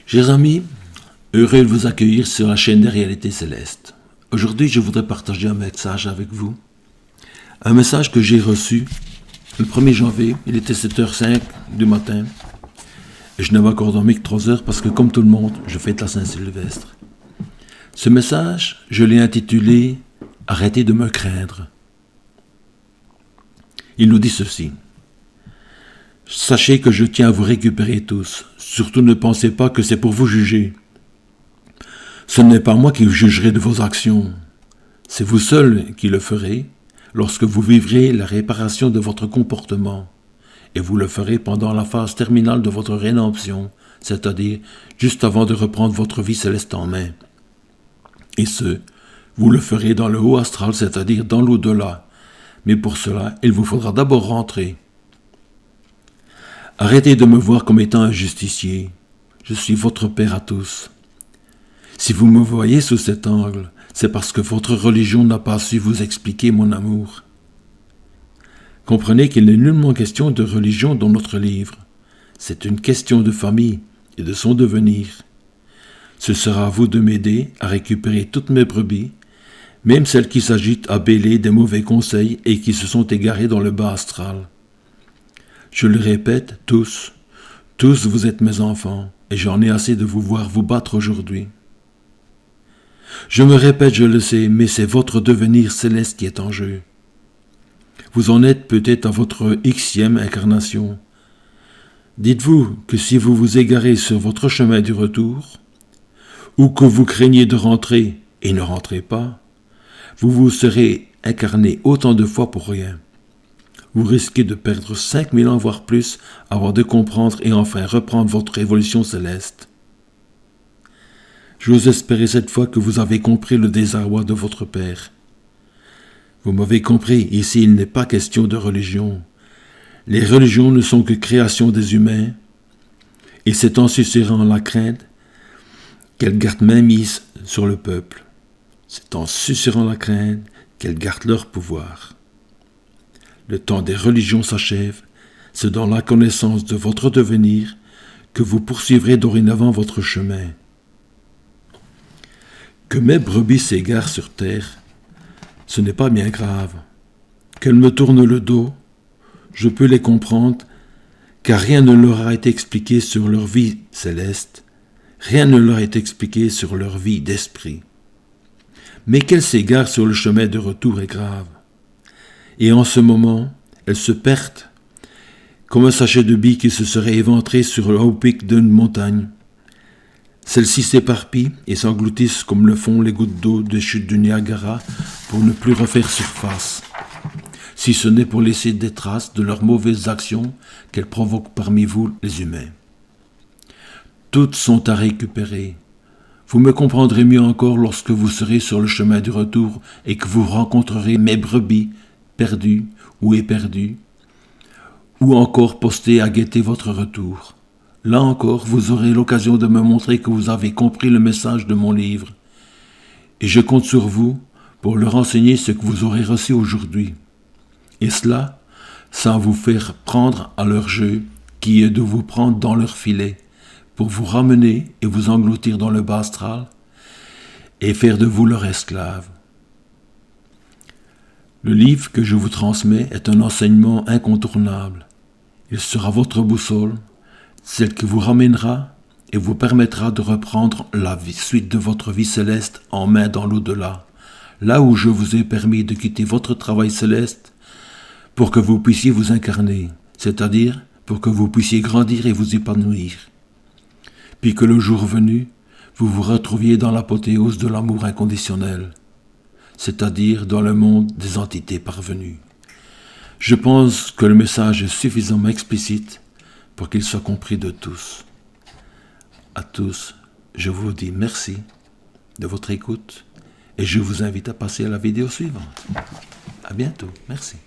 Chers amis, heureux de vous accueillir sur la chaîne des réalités célestes. Aujourd'hui, je voudrais partager un message avec vous. Un message que j'ai reçu le 1er janvier, il était 7h05 du matin. Et je n'avais encore dormi que 3 heures parce que, comme tout le monde, je fête la Saint-Sylvestre. Ce message, je l'ai intitulé « Arrêtez de me craindre ». Il nous dit ceci. Sachez que je tiens à vous récupérer tous. Surtout ne pensez pas que c'est pour vous juger. Ce n'est pas moi qui vous jugerai de vos actions. C'est vous seul qui le ferez lorsque vous vivrez la réparation de votre comportement. Et vous le ferez pendant la phase terminale de votre rédemption, c'est-à-dire juste avant de reprendre votre vie céleste en main. Et vous le ferez dans le haut astral, c'est-à-dire dans l'au-delà. Mais pour cela, il vous faudra d'abord rentrer. Arrêtez de me voir comme étant un justicier. Je suis votre Père à tous. Si vous me voyez sous cet angle, c'est parce que votre religion n'a pas su vous expliquer mon amour. Comprenez qu'il n'est nullement question de religion dans notre livre. C'est une question de famille et de son devenir. Ce sera à vous de m'aider à récupérer toutes mes brebis, même celles qui s'agitent à bêler des mauvais conseils et qui se sont égarées dans le bas astral. Je le répète, tous vous êtes mes enfants, et j'en ai assez de vous voir vous battre aujourd'hui. Je me répète, je le sais, mais c'est votre devenir céleste qui est en jeu. Vous en êtes peut-être à votre xème incarnation. Dites-vous que si vous vous égarez sur votre chemin du retour, ou que vous craignez de rentrer et ne rentrez pas, vous vous serez incarné autant de fois pour rien. Vous risquez de perdre 5000 ans, voire plus, avant de comprendre et enfin reprendre votre évolution céleste. J'ose espérer cette fois que vous avez compris le désarroi de votre Père. Vous m'avez compris, ici il n'est pas question de religion. Les religions ne sont que création des humains, et c'est en suscitant la crainte qu'elles gardent mainmise sur le peuple. C'est en suscitant la crainte qu'elles gardent leur pouvoir. Le temps des religions s'achève, c'est dans la connaissance de votre devenir que vous poursuivrez dorénavant votre chemin. Que mes brebis s'égarent sur terre, ce n'est pas bien grave. Qu'elles me tournent le dos, je peux les comprendre, car rien ne leur a été expliqué sur leur vie céleste, rien ne leur a été expliqué sur leur vie d'esprit. Mais qu'elles s'égarent sur le chemin de retour est grave. Et en ce moment, elles se perdent, comme un sachet de billes qui se serait éventré sur le haut pic d'une montagne. Celles-ci s'éparpillent et s'engloutissent comme le font les gouttes d'eau des chutes du Niagara pour ne plus refaire surface, si ce n'est pour laisser des traces de leurs mauvaises actions qu'elles provoquent parmi vous, les humains. Toutes sont à récupérer. Vous me comprendrez mieux encore lorsque vous serez sur le chemin du retour et que vous rencontrerez mes brebis perdues ou éperdues, ou encore postées à guetter votre retour. Là encore, vous aurez l'occasion de me montrer que vous avez compris le message de mon livre. Et je compte sur vous pour leur enseigner ce que vous aurez reçu aujourd'hui. Et cela, sans vous faire prendre à leur jeu, qui est de vous prendre dans leur filet, pour vous ramener et vous engloutir dans le bas astral, et faire de vous leur esclave. Le livre que je vous transmets est un enseignement incontournable. Il sera votre boussole, celle qui vous ramènera et vous permettra de reprendre la suite de votre vie céleste en main dans l'au-delà, là où je vous ai permis de quitter votre travail céleste pour que vous puissiez vous incarner, c'est-à-dire pour que vous puissiez grandir et vous épanouir. Puis que le jour venu, vous vous retrouviez dans l'apothéose de l'amour inconditionnel, c'est-à-dire dans le monde des entités parvenues. Je pense que le message est suffisamment explicite pour qu'il soit compris de tous. À tous, je vous dis merci de votre écoute et je vous invite à passer à la vidéo suivante. À bientôt, merci.